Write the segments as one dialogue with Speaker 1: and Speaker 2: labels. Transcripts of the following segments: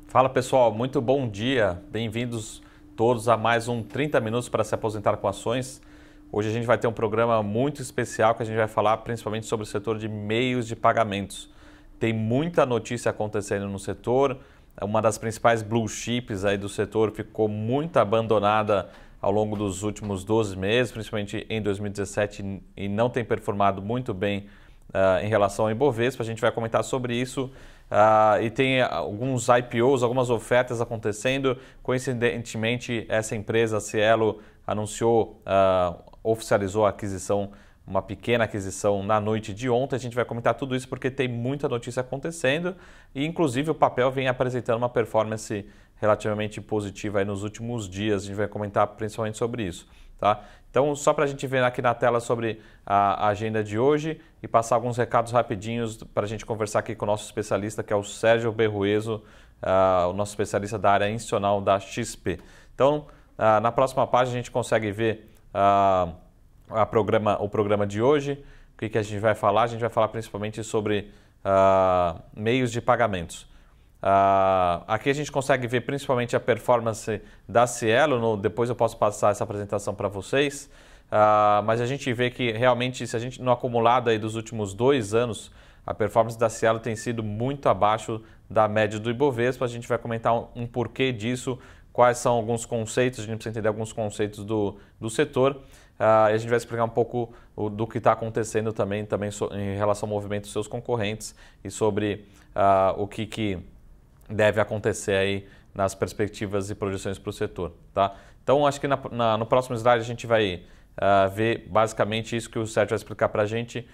Speaker 1: Fala pessoal, muito bom dia, bem-vindos todos a mais um 30 minutos para se aposentar com ações. Hoje a gente vai ter um programa muito especial que a gente vai falar principalmente sobre o setor de meios de pagamentos. Tem muita notícia acontecendo no setor, uma das principais blue chips aí do setor ficou muito abandonada ao longo dos últimos 12 meses, principalmente em 2017, e não tem performado muito bem em relação ao Ibovespa. A gente vai comentar sobre isso. E tem alguns IPOs, algumas ofertas acontecendo. Coincidentemente, essa empresa, a Cielo, anunciou, oficializou a aquisição, uma pequena aquisição na noite de ontem. A gente vai comentar tudo isso porque tem muita notícia acontecendo e, inclusive, o papel vem apresentando uma performance relativamente positiva aí nos últimos dias. A gente vai comentar principalmente sobre isso. Tá? Então, só para a gente ver aqui na tela sobre a agenda de hoje e passar alguns recados rapidinhos para a gente conversar aqui com o nosso especialista, que é o Sérgio Berrueso, o nosso especialista da área institucional da XP. Então, na próxima página a gente consegue ver o programa de hoje. O que a gente vai falar? A gente vai falar principalmente sobre meios de pagamentos. Aqui a gente consegue ver principalmente a performance da Cielo, depois eu posso passar essa apresentação para vocês, mas a gente vê que realmente, se a gente no acumulado aí dos últimos 2 anos, a performance da Cielo tem sido muito abaixo da média do Ibovespa. A gente vai comentar um porquê disso, quais são alguns conceitos, a gente precisa entender alguns conceitos do setor, e a gente vai explicar um pouco do que está acontecendo também em relação ao movimento dos seus concorrentes e sobre o que deve acontecer aí nas perspectivas e projeções para o setor. Tá? Então, acho que no próximo slide a gente vai ver basicamente isso que o Sérgio vai explicar para a gente,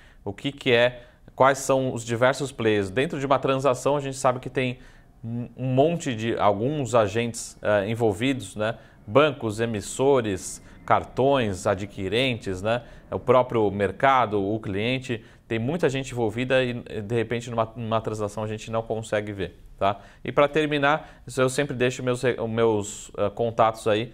Speaker 1: quais são os diversos players. Dentro de uma transação, a gente sabe que tem um monte de alguns agentes envolvidos, né? Bancos, emissores, cartões, adquirentes, né? O próprio mercado, o cliente, tem muita gente envolvida e de repente numa transação a gente não consegue ver. Tá? E para terminar, eu sempre deixo meus contatos aí,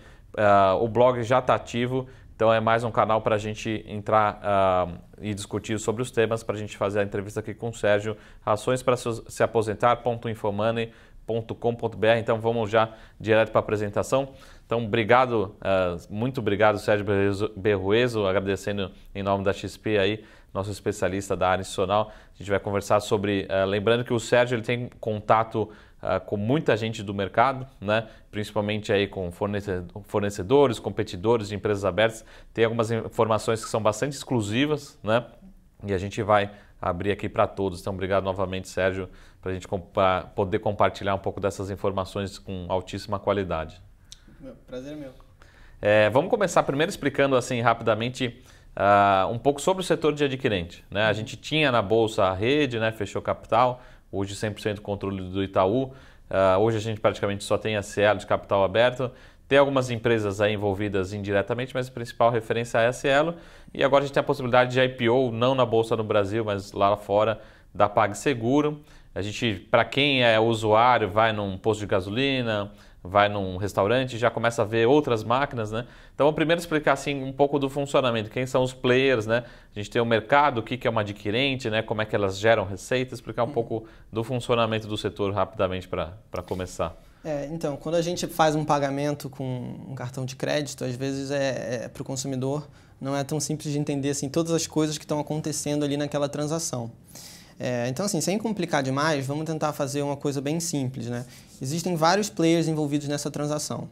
Speaker 1: o blog já está ativo, então é mais um canal para a gente entrar e discutir sobre os temas, para a gente fazer a entrevista aqui com o Sérgio, ações para se aposentar.infomoney.com.br. Então vamos já direto para a apresentação. Então muito obrigado Sérgio Berrueso, agradecendo em nome da XP aí, nosso especialista da área institucional. A gente vai conversar sobre, lembrando que o Sérgio ele tem contato com muita gente do mercado, né? Principalmente aí com fornecedores, competidores de empresas abertas. Tem algumas informações que são bastante exclusivas, né? E a gente vai abrir aqui para todos. Então, obrigado novamente, Sérgio, para a gente poder compartilhar um pouco dessas informações com altíssima qualidade.
Speaker 2: Prazer é meu.
Speaker 1: Vamos começar primeiro explicando assim rapidamente um pouco sobre o setor de adquirente. Né? A gente tinha na Bolsa a Rede, né? Fechou capital, hoje 100% controle do Itaú. Hoje a gente praticamente só tem a Cielo de capital aberto. Tem algumas empresas aí envolvidas indiretamente, mas a principal referência é a Cielo. E agora a gente tem a possibilidade de IPO, não na Bolsa no Brasil, mas lá fora, da PagSeguro. A gente, para quem é usuário, vai num posto de gasolina, vai num restaurante, já começa a ver outras máquinas, né? Então, vamos primeiro explicar assim um pouco do funcionamento, quem são os players, né? A gente tem o mercado, o que é uma adquirente, né? Como é que elas geram receita, explicar um pouco do funcionamento do setor rapidamente para começar.
Speaker 2: Então, quando a gente faz um pagamento com um cartão de crédito, às vezes para o consumidor não é tão simples de entender assim, todas as coisas que estão acontecendo ali naquela transação. Então, assim, sem complicar demais, vamos tentar fazer uma coisa bem simples, né? Existem vários players envolvidos nessa transação,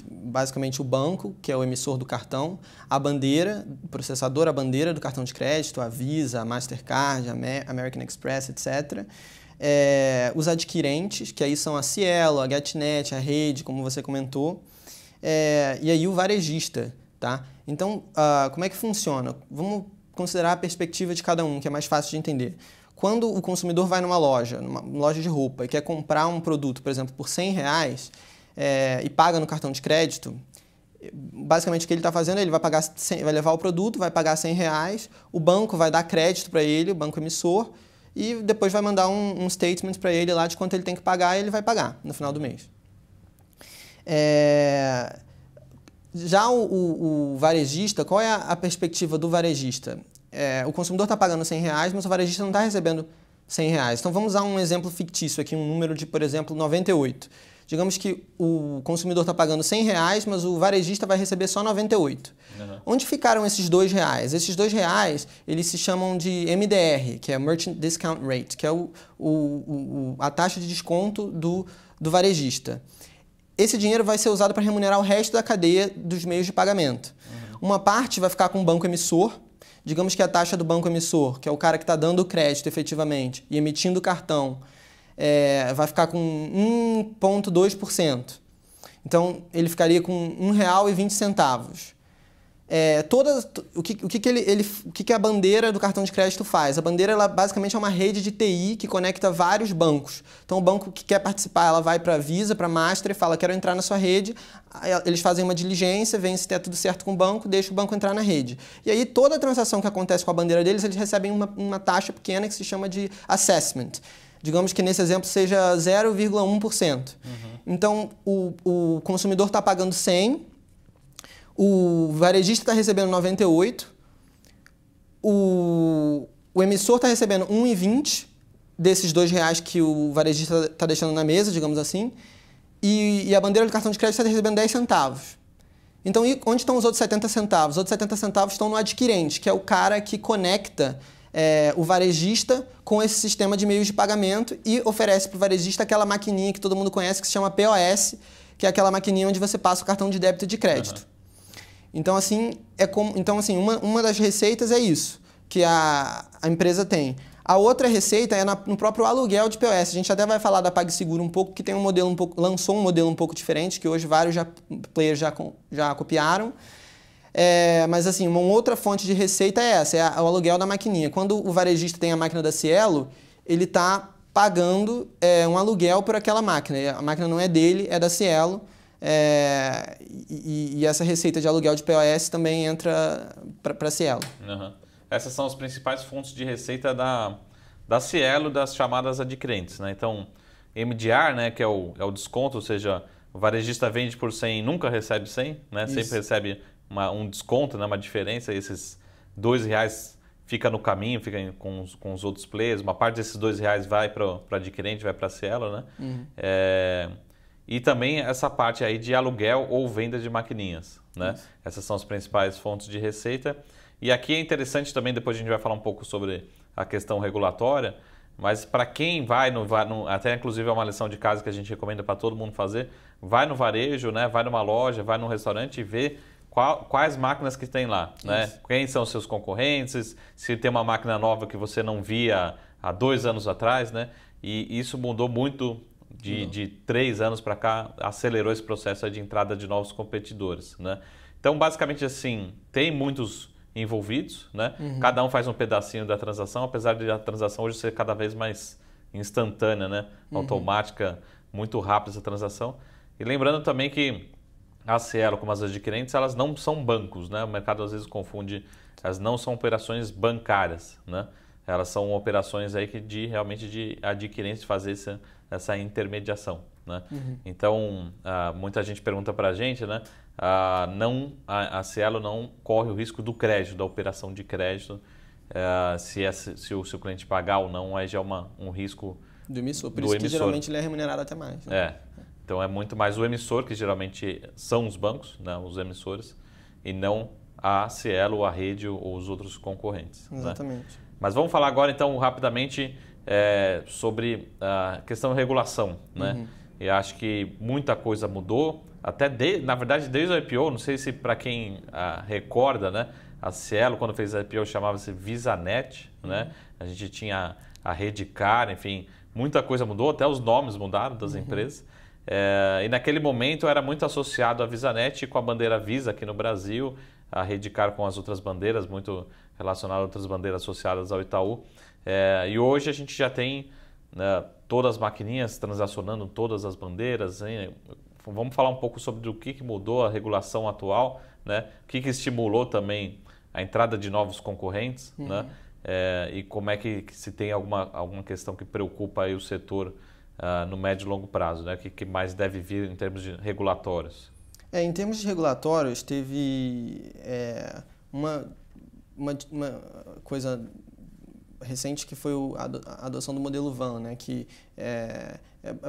Speaker 2: basicamente o banco, que é o emissor do cartão, a bandeira, o processador, a bandeira do cartão de crédito, a Visa, a Mastercard, a American Express, etc. Os adquirentes, que aí são a Cielo, a GetNet, a Rede, como você comentou, e aí o varejista, tá? Então, como é que funciona? Vamos considerar a perspectiva de cada um, que é mais fácil de entender. Quando o consumidor vai numa loja de roupa e quer comprar um produto, por exemplo, por R$100 e paga no cartão de crédito, basicamente o que ele está fazendo, ele vai levar o produto, vai pagar R$100, o banco vai dar crédito para ele, o banco emissor, e depois vai mandar um statement para ele lá de quanto ele tem que pagar e ele vai pagar no final do mês. Já o varejista, qual é a perspectiva do varejista? O consumidor está pagando R$100, mas o varejista não está recebendo R$100. Então vamos usar um exemplo fictício aqui, um número de, por exemplo, 98. Digamos que o consumidor está pagando R$100, mas o varejista vai receber só 98. Onde ficaram esses R$2? Esses R$2, eles se chamam de MDR, que é Merchant Discount Rate, que é a taxa de desconto do varejista. Esse dinheiro vai ser usado para remunerar o resto da cadeia dos meios de pagamento. Uma parte vai ficar com o banco emissor. Digamos que a taxa do banco emissor, que é o cara que está dando o crédito efetivamente e emitindo o cartão, vai ficar com 1,2%. Então, ele ficaria com R$1,20. O que a bandeira do cartão de crédito faz? A bandeira, ela basicamente é uma rede de TI que conecta vários bancos. Então, o banco que quer participar, ela vai para a Visa, para a Master e fala, quero entrar na sua rede. Eles fazem uma diligência, veem se está tudo certo com o banco, deixa o banco entrar na rede. E aí, toda a transação que acontece com a bandeira deles, eles recebem uma taxa pequena que se chama de assessment. Digamos que nesse exemplo seja 0,1%. Então, o consumidor está pagando 100, o varejista está recebendo 98, o emissor está recebendo 1,20 desses R$2 que o varejista está deixando na mesa, digamos assim, e a bandeira do cartão de crédito está recebendo 10 centavos. Então, onde estão os outros 70 centavos? Os outros 70 centavos estão no adquirente, que é o cara que conecta o varejista com esse sistema de meios de pagamento e oferece para o varejista aquela maquininha que todo mundo conhece, que se chama POS, que é aquela maquininha onde você passa o cartão de débito e de crédito. Então, assim, uma das receitas é isso, que a empresa tem. A outra receita é no próprio aluguel de POS. A gente até vai falar da PagSeguro um pouco, que tem lançou um modelo um pouco diferente, que hoje vários players já copiaram. Mas, assim, uma outra fonte de receita é essa, é o aluguel da maquininha. Quando o varejista tem a máquina da Cielo, ele está pagando um aluguel por aquela máquina. A máquina não é dele, é da Cielo. E essa receita de aluguel de POS também entra para a Cielo.
Speaker 1: Essas são as principais fontes de receita da Cielo, das chamadas adquirentes, né? Então, MDR, né, que é o desconto, ou seja, o varejista vende por 100 e nunca recebe 100, né? Sempre recebe um desconto, né, uma diferença, e esses R$2 fica no caminho, fica com os outros players, uma parte desses R$2 vai para o adquirente, vai para a Cielo, né? E também essa parte aí de aluguel ou venda de maquininhas, né? Essas são as principais fontes de receita. E aqui é interessante também, depois a gente vai falar um pouco sobre a questão regulatória, mas para quem vai até inclusive é uma lição de casa que a gente recomenda para todo mundo fazer, vai no varejo, né? Vai numa loja, vai num restaurante e vê quais máquinas que tem lá, né? Quem são os seus concorrentes, se tem uma máquina nova que você não via há 2 anos atrás, né? E isso mudou muito de 3 anos para cá, acelerou esse processo de entrada de novos competidores, né? Então, basicamente assim, tem muitos envolvidos, né? Cada um faz um pedacinho da transação, apesar de a transação hoje ser cada vez mais instantânea, né? Automática, muito rápida essa transação. E lembrando também que a Cielo, como as adquirentes, elas não são bancos, né? O mercado às vezes confunde, elas não são operações bancárias, né? Elas são operações aí realmente de adquirentes fazer essa intermediação, né? Então, muita gente pergunta para a gente, né? A Cielo não corre o risco do crédito, da operação de crédito, se o cliente pagar ou não, aí já é um risco
Speaker 2: do emissor. Por isso que geralmente ele é remunerado até mais, né?
Speaker 1: Então é muito mais o emissor, que geralmente são os bancos, né? Os emissores, e não a Cielo, a rede ou os outros concorrentes.
Speaker 2: Exatamente.
Speaker 1: Né? Mas vamos falar agora então rapidamente sobre a questão de regulação, né? E acho que muita coisa mudou, na verdade desde o IPO, não sei se para quem recorda, né? A Cielo, quando fez a IPO, chamava-se VisaNet, né? A gente tinha a Redecard, enfim, muita coisa mudou, até os nomes mudaram das empresas. E naquele momento era muito associado a VisaNet com a bandeira Visa aqui no Brasil, a Redecard com as outras bandeiras, muito relacionado a outras bandeiras associadas ao Itaú. E hoje a gente já tem, né, todas as maquininhas transacionando todas as bandeiras, hein? Vamos falar um pouco sobre o que mudou a regulação atual, né? O que estimulou também a entrada de novos concorrentes, né? E como é que se tem alguma questão que preocupa aí o setor no médio e longo prazo, né? O que mais deve vir em termos de regulatórios?
Speaker 2: Em termos de regulatórios, teve uma coisa recente, que foi a adoção do modelo VAN, né? Que é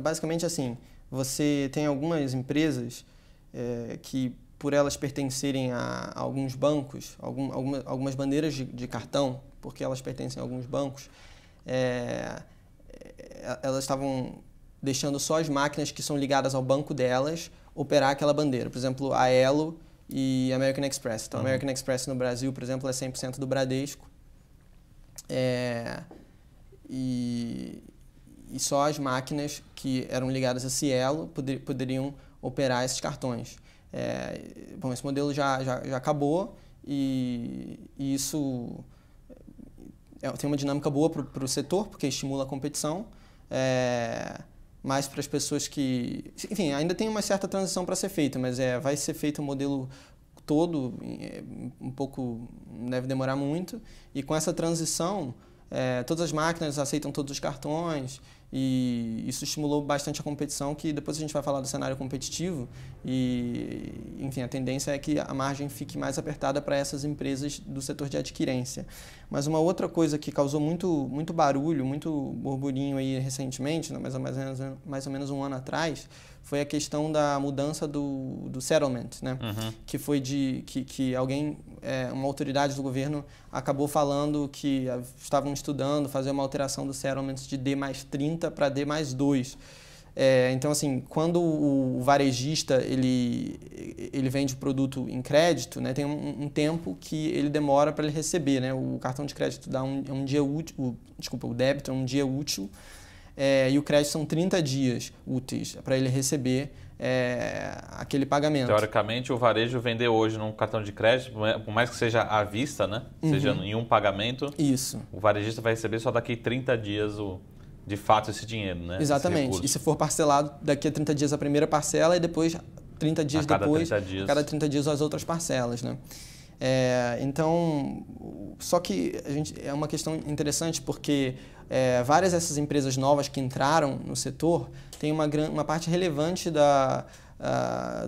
Speaker 2: basicamente assim, você tem algumas empresas que, por elas pertencerem a alguns bancos, algumas bandeiras de cartão, porque elas pertencem a alguns bancos, elas estavam deixando só as máquinas que são ligadas ao banco delas operar aquela bandeira. Por exemplo, a Elo e a American Express. Então, a American Express no Brasil, por exemplo, é 100% do Bradesco. E só as máquinas que eram ligadas a Cielo poderiam operar esses cartões. Bom, esse modelo já acabou e isso tem uma dinâmica boa para o setor, porque estimula a competição, mas para as pessoas que... Enfim, ainda tem uma certa transição para ser feita, mas vai ser feito o modelo todo, um pouco, deve demorar muito, e com essa transição, todas as máquinas aceitam todos os cartões, e isso estimulou bastante a competição, que depois a gente vai falar do cenário competitivo, e, enfim, a tendência é que a margem fique mais apertada para essas empresas do setor de adquirência. Mas uma outra coisa que causou muito barulho, muito burburinho aí recentemente, mais ou menos um ano atrás, foi a questão da mudança do settlement, né? Que foi que alguém, uma autoridade do governo, acabou falando que estavam estudando fazer uma alteração do settlement de D+30 para D+2. Então, assim, quando o varejista ele vende o produto em crédito, né, tem um tempo que ele demora para ele receber, né? O cartão de crédito dá um dia útil, o débito é um dia útil, e o crédito são 30 dias úteis para ele receber aquele pagamento.
Speaker 1: Teoricamente, o varejo vender hoje num cartão de crédito, por mais que seja à vista, né? Seja em um pagamento,
Speaker 2: isso.
Speaker 1: O varejista vai receber só daqui 30 dias de fato esse dinheiro, né?
Speaker 2: Exatamente. E se for parcelado, daqui a 30 dias a primeira parcela e depois 30 dias depois, a cada 30 dias as outras parcelas, né? Então, só que é uma questão interessante porque várias dessas empresas novas que entraram no setor têm uma parte relevante da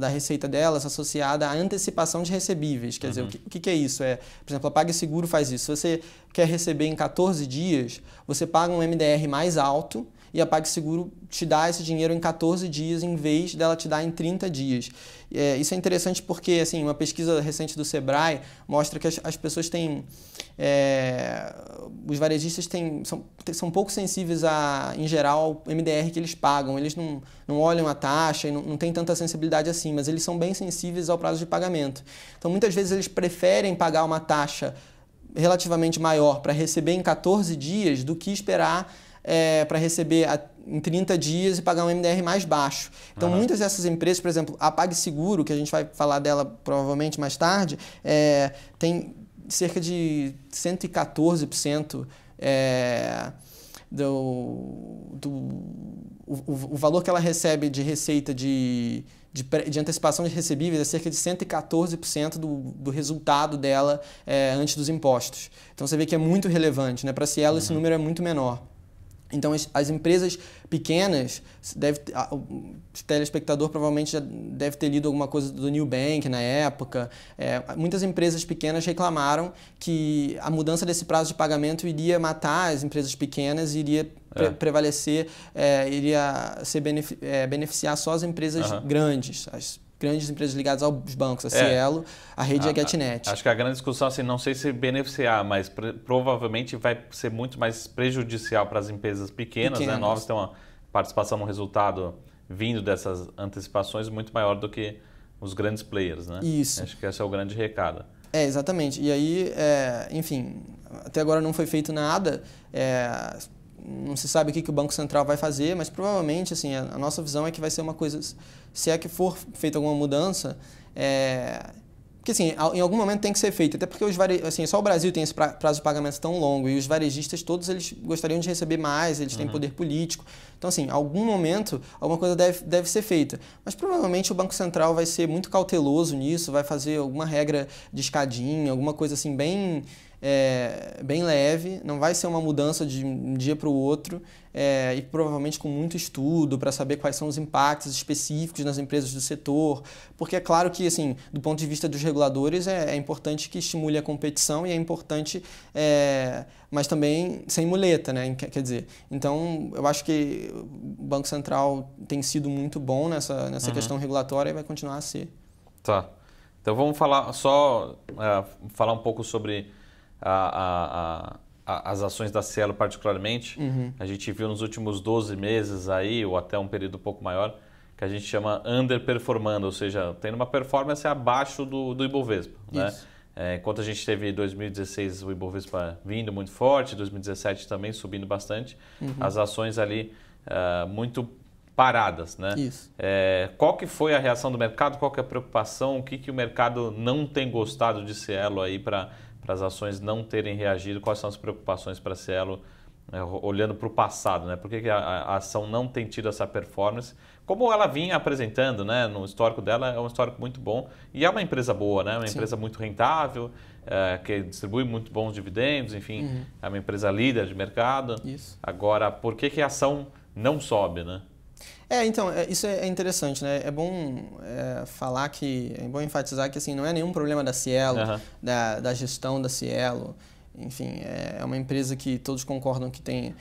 Speaker 2: receita delas associada à antecipação de recebíveis. Quer dizer, o que é isso? Por exemplo, a PagSeguro faz isso. Se você quer receber em 14 dias, você paga um MDR mais alto e a PagSeguro te dá esse dinheiro em 14 dias em vez dela te dar em 30 dias. Isso é interessante porque, assim, uma pesquisa recente do Sebrae mostra que as pessoas têm... os varejistas são pouco sensíveis em geral, ao MDR que eles pagam. Eles não olham a taxa e não têm tanta sensibilidade assim, mas eles são bem sensíveis ao prazo de pagamento. Então, muitas vezes, eles preferem pagar uma taxa relativamente maior para receber em 14 dias do que esperar para receber em 30 dias e pagar um MDR mais baixo. Então, muitas dessas empresas, por exemplo, a PagSeguro, que a gente vai falar dela provavelmente mais tarde, tem cerca de 114% o valor que ela recebe de receita de antecipação de recebíveis é cerca de 114% do resultado dela antes dos impostos. Então, você vê que é muito relevante, né? Para a Cielo, esse número é muito menor. Então, as empresas pequenas, o telespectador provavelmente já deve ter lido alguma coisa do Nubank na época. Muitas empresas pequenas reclamaram que a mudança desse prazo de pagamento iria matar as empresas pequenas e iria prevalecer, iria beneficiar só as empresas grandes, as grandes empresas ligadas aos bancos, a Cielo, a rede e a GetNet.
Speaker 1: Acho que a grande discussão, assim, não sei se beneficiar, mas provavelmente vai ser muito mais prejudicial para as empresas pequenas. Né? Novas, tem uma participação no resultado vindo dessas antecipações muito maior do que os grandes players, né?
Speaker 2: Isso.
Speaker 1: Acho que esse é o grande recado.
Speaker 2: Exatamente. E aí, enfim, até agora não foi feito nada. Não se sabe o que o Banco Central vai fazer, mas provavelmente, assim, a nossa visão é que vai ser uma coisa, se é que for feita alguma mudança, porque, assim, em algum momento tem que ser feito, até porque só o Brasil tem esse prazo de pagamento tão longo e os varejistas todos eles gostariam de receber mais, eles têm poder político. Então, assim, em algum momento alguma coisa deve ser feita, mas provavelmente o Banco Central vai ser muito cauteloso nisso, vai fazer alguma regra de escadinha, alguma coisa assim bem bem leve, não vai ser uma mudança de um dia para o outro, e provavelmente com muito estudo para saber quais são os impactos específicos nas empresas do setor, porque é claro que, assim, do ponto de vista dos reguladores, é importante que estimule a competição e é importante, mas também sem muleta, né? Quer dizer, então eu acho que o Banco Central tem sido muito bom nessa questão regulatória e vai continuar a ser.
Speaker 1: Tá. Então vamos falar falar um pouco sobre as ações da Cielo particularmente. A gente viu nos últimos 12 meses aí, ou até um período um pouco maior, que a gente chama underperformando, ou seja, tendo uma performance abaixo do Ibovespa, né? Enquanto a gente teve em 2016 o Ibovespa vindo muito forte, 2017 também subindo bastante, as ações ali muito paradas, né?
Speaker 2: Isso.
Speaker 1: Qual que foi a reação do mercado? Qual que é a preocupação? O que o mercado não tem gostado de Cielo aí para as ações não terem reagido? Quais são as preocupações para a Cielo olhando para o passado, né? Por que a ação não tem tido essa performance? Como ela vinha apresentando, né? No histórico dela, é um histórico muito bom e é uma empresa boa, né? Uma empresa muito rentável, que distribui muito bons dividendos, enfim, é uma empresa líder de mercado.
Speaker 2: Isso.
Speaker 1: Agora, por que a ação não sobe, né?
Speaker 2: Então, isso é interessante, né? É bom falar é bom enfatizar que, assim, não é nenhum problema da Cielo, da gestão da Cielo. Enfim, é uma empresa que todos concordam que tem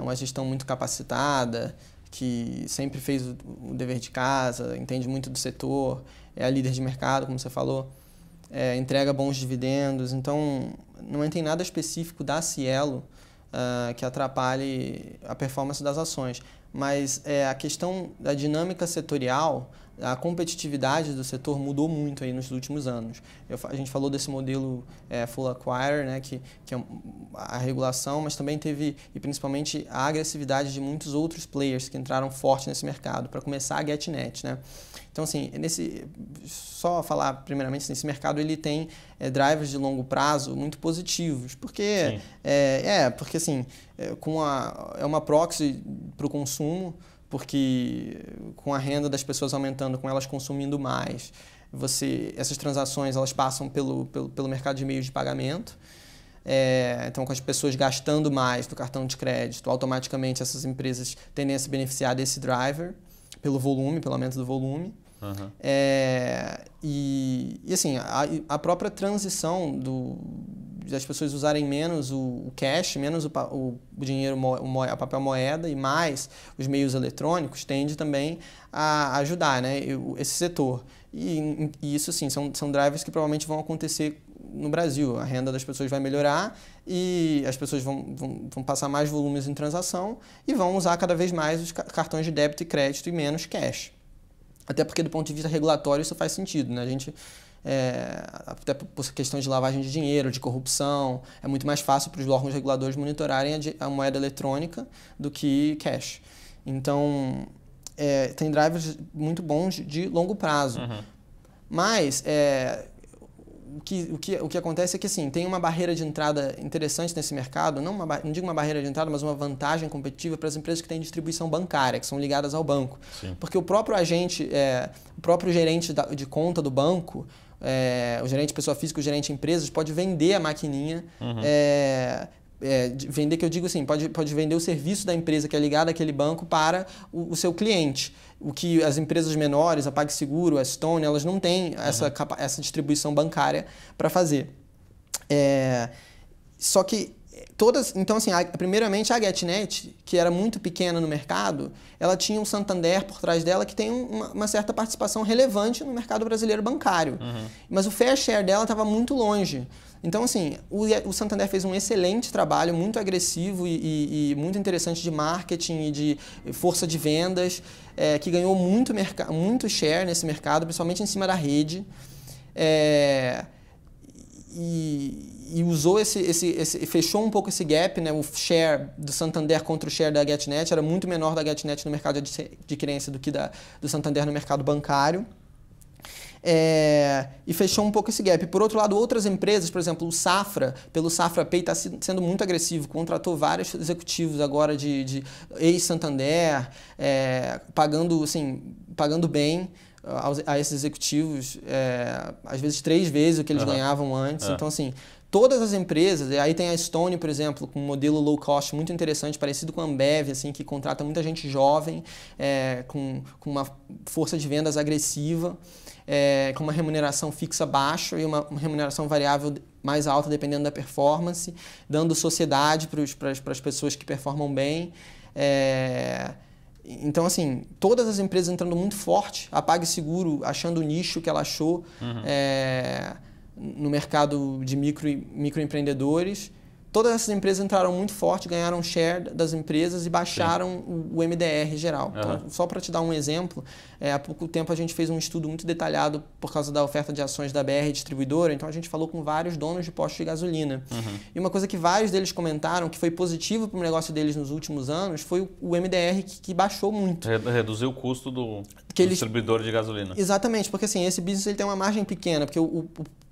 Speaker 2: uma gestão muito capacitada, que sempre fez o dever de casa, entende muito do setor, é a líder de mercado, como você falou, entrega bons dividendos. Então, não tem nada específico da Cielo que atrapalhe a performance das ações. Mas a questão da dinâmica setorial, a competitividade do setor mudou muito aí nos últimos anos. A gente falou desse modelo full acquire, né, que é a regulação, mas também teve, e principalmente, a agressividade de muitos outros players que entraram forte nesse mercado, para começar a GetNet, né? Então, assim, só falar primeiramente, esse mercado ele tem drivers de longo prazo muito positivos, porque, porque assim, é uma proxy para o consumo, porque com a renda das pessoas aumentando, com elas consumindo mais, essas transações elas passam pelo mercado de meios de pagamento. Então, com as pessoas gastando mais do cartão de crédito, automaticamente essas empresas tendem a se beneficiar desse driver pelo volume, pelo aumento do volume. E assim, a própria transição das pessoas usarem menos o cash, menos o dinheiro, a papel moeda e mais os meios eletrônicos, tende também a ajudar, né, esse setor. E isso, sim, são drivers que provavelmente vão acontecer no Brasil. A renda das pessoas vai melhorar e as pessoas vão passar mais volumes em transação e vão usar cada vez mais os cartões de débito e crédito e menos cash. Até porque, do ponto de vista regulatório, isso faz sentido, né? A gente, até por questões de lavagem de dinheiro, de corrupção, é muito mais fácil para os órgãos reguladores monitorarem a moeda eletrônica do que cash. Então, tem drivers muito bons de longo prazo. Mas o que acontece é que, assim, tem uma barreira de entrada interessante nesse mercado, não digo uma barreira de entrada, mas uma vantagem competitiva para as empresas que têm distribuição bancária, que são ligadas ao banco. Sim. Porque o próprio agente, o próprio gerente de conta do banco, o gerente pessoa física, o gerente empresas, pode vender a maquininha, vender, que eu digo assim, pode vender o serviço da empresa que é ligada àquele banco para o seu cliente. O que as empresas menores, a PagSeguro, a Stone, elas não têm essa distribuição bancária para fazer. Só que então, assim, primeiramente a GetNet, que era muito pequena no mercado, ela tinha um Santander por trás dela que tem uma certa participação relevante no mercado brasileiro bancário. Mas o fair share dela estava muito longe. Então, assim, o Santander fez um excelente trabalho, muito agressivo e muito interessante de marketing e de força de vendas, que ganhou muito share nesse mercado, principalmente em cima da rede. E usou fechou um pouco esse gap, né? O share do Santander contra o share da GetNet era muito menor da GetNet no mercado de adquirência do que do Santander no mercado bancário. E fechou um pouco esse gap. Por outro lado, outras empresas, por exemplo, o Safra, pelo Safra Pay, está sendo muito agressivo, contratou vários executivos agora de ex-Santander, pagando bem a esses executivos, às vezes 3 vezes o que eles ganhavam antes. Então, assim, todas as empresas, e aí tem a Stone, por exemplo, com um modelo low cost muito interessante, parecido com a Ambev, assim, que contrata muita gente jovem, com uma força de vendas agressiva, com uma remuneração fixa baixa e uma remuneração variável mais alta dependendo da performance, dando sociedade para as pessoas que performam bem. Então, assim, todas as empresas entrando muito forte, a PagSeguro achando o nicho que ela achou no mercado de microempreendedores. Todas essas empresas entraram muito forte, ganharam share das empresas e baixaram o MDR geral. Então, só para te dar um exemplo, há pouco tempo a gente fez um estudo muito detalhado por causa da oferta de ações da BR Distribuidora, então a gente falou com vários donos de postos de gasolina. E uma coisa que vários deles comentaram que foi positivo para o negócio deles nos últimos anos foi o MDR que baixou muito.
Speaker 1: Reduziu o custo do distribuidor de gasolina.
Speaker 2: Exatamente, porque assim, esse business ele tem uma margem pequena, porque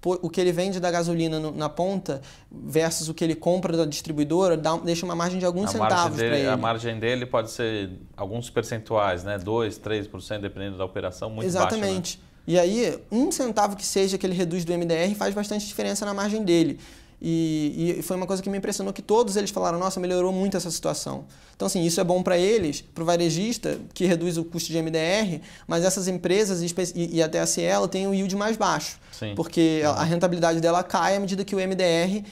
Speaker 2: o que ele vende da gasolina na ponta versus o que ele compra da distribuidora deixa uma margem de alguns centavos para ele.
Speaker 1: A margem dele pode ser alguns percentuais, né? 2%, 3%, dependendo da operação, muito baixa.
Speaker 2: Exatamente. Né? E aí, 1 centavo que seja que ele reduz do MDR faz bastante diferença na margem dele. E foi uma coisa que me impressionou que todos eles falaram, nossa, melhorou muito essa situação. Então, assim, isso é bom para eles, para o varejista, que reduz o custo de MDR, mas essas empresas e até a Cielo têm o yield mais baixo. Sim. Porque a rentabilidade dela cai à medida que o MDR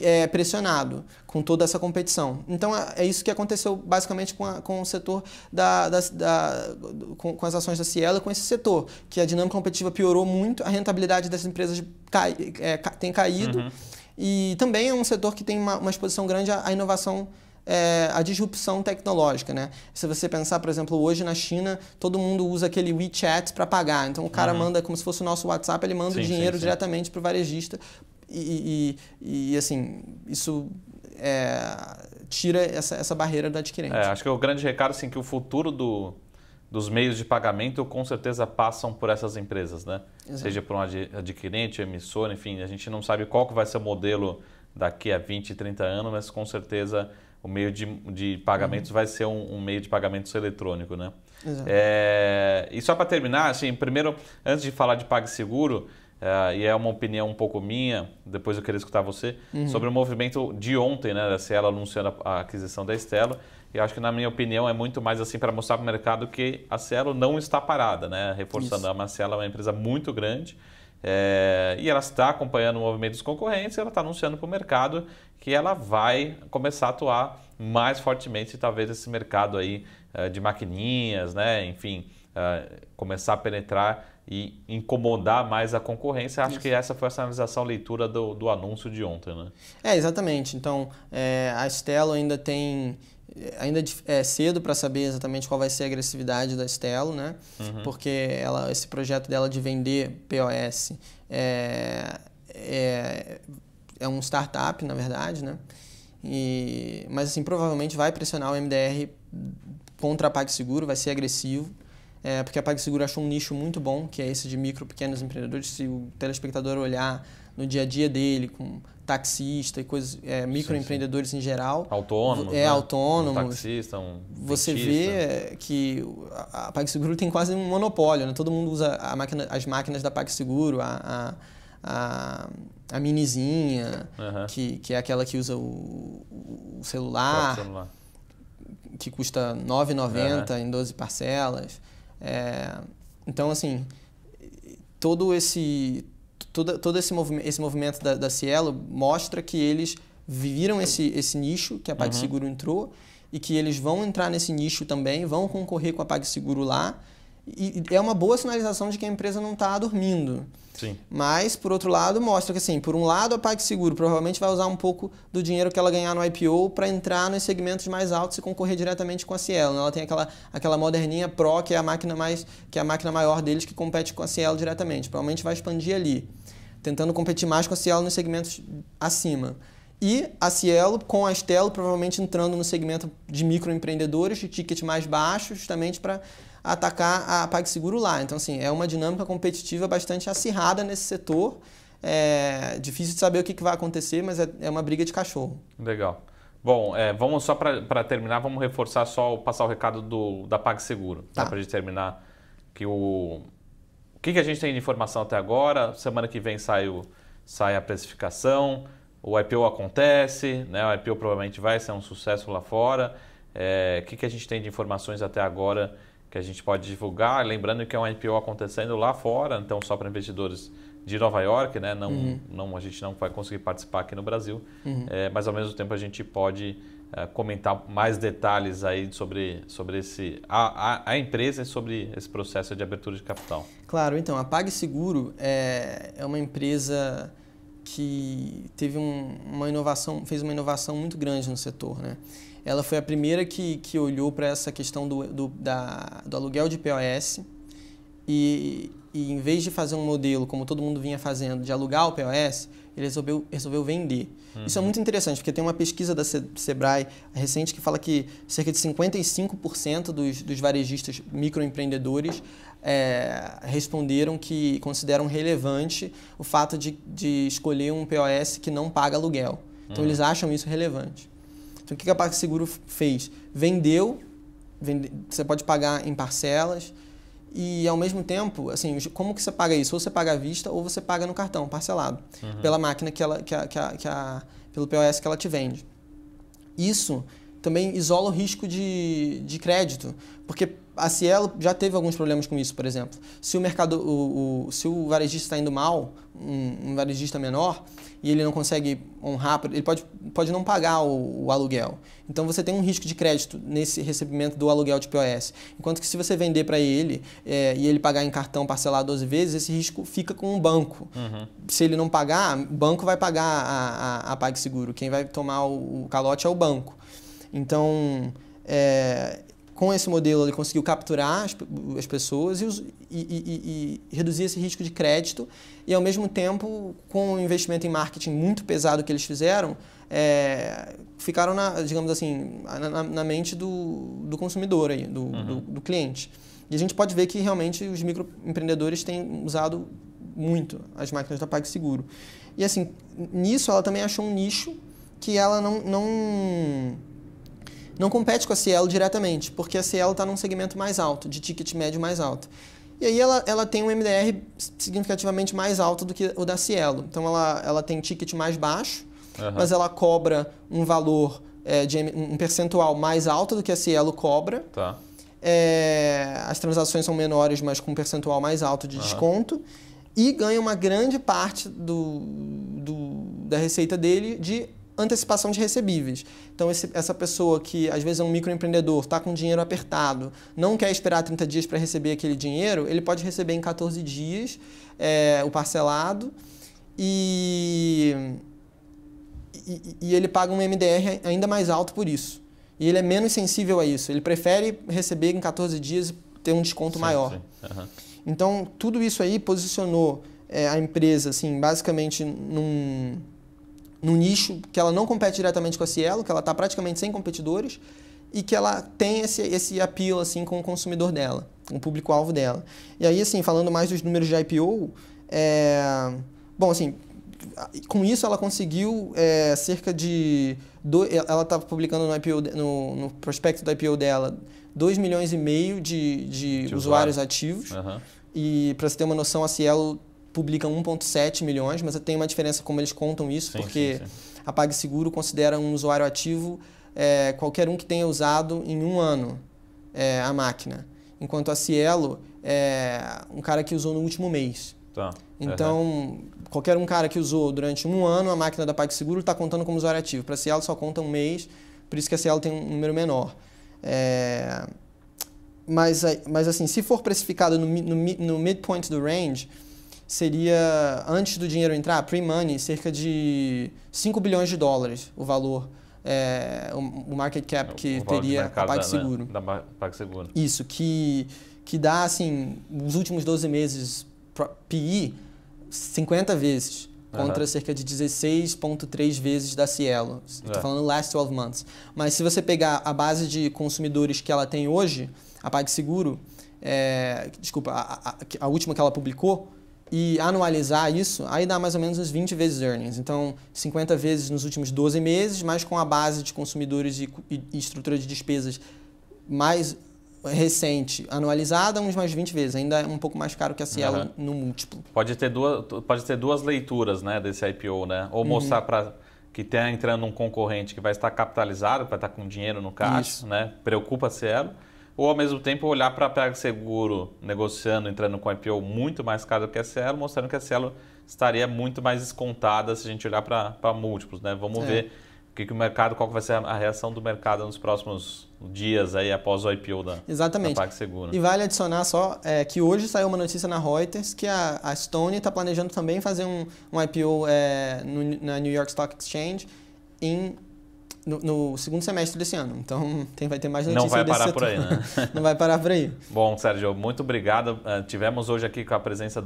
Speaker 2: é pressionado com toda essa competição. Então, é isso que aconteceu basicamente com o setor com as ações da Cielo e com esse setor, que a dinâmica competitiva piorou muito, a rentabilidade dessas empresas tem caído. E também é um setor que tem uma exposição grande à inovação, à disrupção tecnológica, né? Se você pensar, por exemplo, hoje na China, todo mundo usa aquele WeChat para pagar. Então, o cara manda, como se fosse o nosso WhatsApp, ele manda o dinheiro diretamente para o varejista. E assim, isso tira essa barreira do adquirente.
Speaker 1: Acho que o grande recado assim, que o futuro dos meios de pagamento com certeza passam por essas empresas, né? Exato. Seja por um adquirente, emissor, enfim, a gente não sabe qual que vai ser o modelo daqui a 20, 30 anos, mas com certeza o meio de pagamentos vai ser um meio de pagamentos eletrônico, né? Exato. E só para terminar, assim, primeiro, antes de falar de PagSeguro, e é uma opinião um pouco minha, depois eu queria escutar você, sobre o movimento de ontem, né, da Cielo anunciando a aquisição da Stelo. E acho que, na minha opinião, é muito mais assim para mostrar para o mercado que a Cielo não está parada, né? Reforçando, a Cielo é uma empresa muito grande e ela está acompanhando o movimento dos concorrentes e ela está anunciando para o mercado que ela vai começar a atuar mais fortemente, talvez, esse mercado aí de maquininhas, né? Enfim, começar a penetrar e incomodar mais a concorrência. Acho que essa foi a sinalização, leitura do anúncio de ontem, né?
Speaker 2: Exatamente. Então, a Stelo ainda é cedo para saber exatamente qual vai ser a agressividade da Stelo, né? Porque esse projeto dela de vender POS é um startup, na verdade, né? Mas assim, provavelmente vai pressionar o MDR contra a PagSeguro, vai ser agressivo. Porque a PagSeguro achou um nicho muito bom, que é esse de micro, pequenos empreendedores. Se o telespectador olhar no dia a dia dele, com taxista e coisas, microempreendedores em geral.
Speaker 1: Autônomos,
Speaker 2: autônomos.
Speaker 1: Um taxista,
Speaker 2: você vê que a PagSeguro tem quase um monopólio, né? Todo mundo usa as máquinas da PagSeguro, a minizinha, que é aquela que usa o celular, que custa R$ 9,90 em 12 parcelas. Então, assim, todo esse movimento da Cielo mostra que eles viram esse nicho que a PagSeguro entrou e que eles vão entrar nesse nicho também, vão concorrer com a PagSeguro lá. E é uma boa sinalização de que a empresa não está dormindo.
Speaker 1: Sim.
Speaker 2: Mas, por outro lado, mostra que, assim, por um lado, a PagSeguro provavelmente vai usar um pouco do dinheiro que ela ganhar no IPO para entrar nos segmentos mais altos e concorrer diretamente com a Cielo. Ela tem aquela moderninha Pro, que é a máquina maior deles, que compete com a Cielo diretamente. Provavelmente vai expandir ali, tentando competir mais com a Cielo nos segmentos acima. E a Cielo com a Stelo provavelmente entrando no segmento de microempreendedores, de ticket mais baixo, justamente para atacar a PagSeguro lá. Então, assim, é uma dinâmica competitiva bastante acirrada nesse setor. É difícil de saber o que vai acontecer, mas é uma briga de cachorro.
Speaker 1: Legal. Bom, vamos só para terminar, vamos reforçar, passar o recado da PagSeguro. Tá. Para a gente terminar, que o que a gente tem de informação até agora? Semana que vem sai a precificação. o IPO acontece, né? O IPO provavelmente vai ser um sucesso lá fora. O que a gente tem de informações até agora que a gente pode divulgar? Lembrando que é um IPO acontecendo lá fora, então só para investidores de Nova York, né? A gente não vai conseguir participar aqui no Brasil, mas ao mesmo tempo a gente pode comentar mais detalhes aí sobre a empresa e sobre esse processo de abertura de capital.
Speaker 2: Claro, então, a PagSeguro é uma empresa que teve fez uma inovação muito grande no setor, né? Ela foi a primeira que olhou para essa questão do aluguel de POS e em vez de fazer um modelo, como todo mundo vinha fazendo, de alugar o POS, ele resolveu vender. Isso é muito interessante, porque tem uma pesquisa da Sebrae recente que fala que cerca de 55% dos varejistas microempreendedores responderam que consideram relevante o fato de escolher um POS que não paga aluguel. Então, eles acham isso relevante. Então, o que a PagSeguro fez? Vendeu, você pode pagar em parcelas e, ao mesmo tempo, assim, como que você paga isso? Ou você paga à vista ou você paga no cartão, parcelado, pela máquina pelo POS que ela te vende. Isso também isola o risco de crédito, porque a Cielo já teve alguns problemas com isso, por exemplo. Se se o varejista está indo mal, um varejista menor, e ele não consegue honrar, ele pode não pagar o aluguel. Então você tem um risco de crédito nesse recebimento do aluguel de POS. Enquanto que se você vender para ele e ele pagar em cartão parcelado 12 vezes, esse risco fica com o banco. Se ele não pagar, o banco vai pagar a PagSeguro. Quem vai tomar o calote é o banco. Então, com esse modelo, ele conseguiu capturar as pessoas e reduzir esse risco de crédito. E, ao mesmo tempo, com o investimento em marketing muito pesado que eles fizeram, ficaram, digamos assim, na mente do consumidor, aí, do cliente. E a gente pode ver que, realmente, os microempreendedores têm usado muito as máquinas da PagSeguro. E, assim, nisso, ela também achou um nicho que ela não compete com a Cielo diretamente, porque a Cielo está num segmento mais alto, de ticket médio mais alto. E aí ela tem um MDR significativamente mais alto do que o da Cielo. Então ela tem ticket mais baixo, mas ela cobra um valor, um percentual mais alto do que a Cielo cobra.
Speaker 1: Tá.
Speaker 2: As transações são menores, mas com um percentual mais alto de desconto. E ganha uma grande parte da receita dele de antecipação de recebíveis. Então, essa pessoa que, às vezes, é um microempreendedor, está com dinheiro apertado, não quer esperar 30 dias para receber aquele dinheiro, ele pode receber em 14 dias o parcelado e ele paga um MDR ainda mais alto por isso. E ele é menos sensível a isso. Ele prefere receber em 14 dias e ter um desconto maior. Então, tudo isso aí posicionou a empresa, assim, basicamente num nicho que ela não compete diretamente com a Cielo, que ela está praticamente sem competidores e que ela tem esse appeal assim, com o consumidor dela, com o público-alvo dela. E aí, assim, falando mais dos números de IPO, bom, assim, com isso ela conseguiu cerca de... ela está publicando no prospecto do IPO dela 2,5 milhões de usuários ativos. E, para você ter uma noção, a Cielo publica 1,7 milhões, mas tem uma diferença como eles contam isso, porque a PagSeguro considera um usuário ativo qualquer um que tenha usado em um ano a máquina, enquanto a Cielo é um cara que usou no último mês. Então, qualquer um cara que usou durante um ano a máquina da PagSeguro está contando como usuário ativo. Para a Cielo só conta um mês, por isso que a Cielo tem um número menor. Mas assim, se for precificado no midpoint do range, seria, antes do dinheiro entrar, pre-money, cerca de 5 bilhões de dólares o valor, o market cap que teria a PagSeguro.
Speaker 1: Da PagSeguro.
Speaker 2: Isso, que dá, assim, os últimos 12 meses PI 50 vezes, contra cerca de 16,3 vezes da Cielo. Estou falando last 12 months. Mas se você pegar a base de consumidores que ela tem hoje, a PagSeguro, a última que ela publicou, e anualizar isso, aí dá mais ou menos uns 20 vezes earnings. Então, 50 vezes nos últimos 12 meses, mas com a base de consumidores e estrutura de despesas mais recente, anualizada, uns mais 20 vezes. Ainda é um pouco mais caro que a Cielo no múltiplo.
Speaker 1: Pode ter duas leituras, né, desse IPO, né? Ou mostrar para que está entrando um concorrente que vai estar capitalizado, que vai estar com dinheiro no caixa, né? Preocupa a Cielo. Ou, ao mesmo tempo, olhar para a PagSeguro negociando, entrando com IPO muito mais caro do que a Cielo, mostrando que a Cielo estaria muito mais descontada se a gente olhar para múltiplos, né? Vamos ver que o mercado, qual vai ser a reação do mercado nos próximos dias aí após o IPO da PagSeguro.
Speaker 2: E vale adicionar só que hoje saiu uma notícia na Reuters que a Stone está planejando também fazer um IPO na New York Stock Exchange no segundo semestre desse ano. Então vai ter mais notícias
Speaker 1: desse setor.
Speaker 2: Não vai parar por aí, né? Não vai parar por aí.
Speaker 1: Bom, Sérgio, muito obrigado. Tivemos hoje aqui com a presença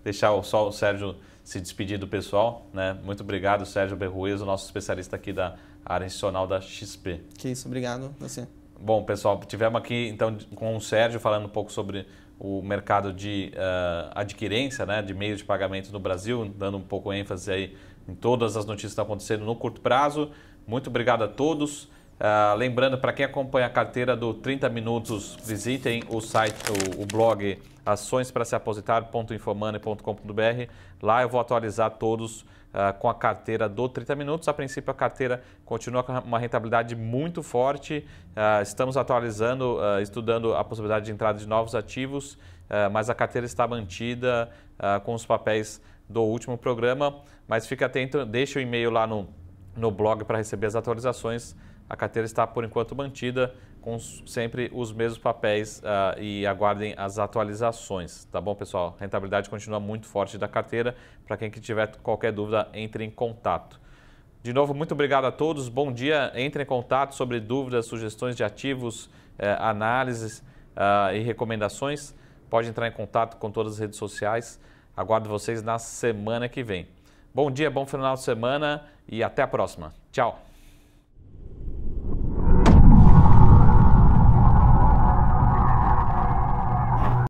Speaker 1: deixar só o Sérgio se despedir do pessoal, né? Muito obrigado, Sérgio Berruez, o nosso especialista aqui da área institucional da XP.
Speaker 2: Que isso, obrigado a você.
Speaker 1: Bom, pessoal, tivemos aqui então com o Sérgio falando um pouco sobre o mercado de adquirência, né, de meios de pagamento no Brasil, dando um pouco ênfase aí em todas as notícias que estão acontecendo no curto prazo. Muito obrigado a todos. Lembrando, para quem acompanha a carteira do 30 Minutos, visitem o site, o blog açõespraseaposentar.infomoney.com.br. Lá eu vou atualizar todos com a carteira do 30 Minutos. A princípio, a carteira continua com uma rentabilidade muito forte. Estamos atualizando, estudando a possibilidade de entrada de novos ativos, mas a carteira está mantida com os papéis do último programa. Mas fique atento, deixe o e-mail lá no blog para receber as atualizações. A carteira está, por enquanto, mantida com sempre os mesmos papéis e aguardem as atualizações. Tá bom, pessoal? A rentabilidade continua muito forte da carteira. Para quem tiver qualquer dúvida, entre em contato. De novo, muito obrigado a todos. Bom dia. Entre em contato sobre dúvidas, sugestões de ativos, análises e recomendações. Pode entrar em contato com todas as redes sociais. Aguardo vocês na semana que vem. Bom dia, bom final de semana e até a próxima. Tchau!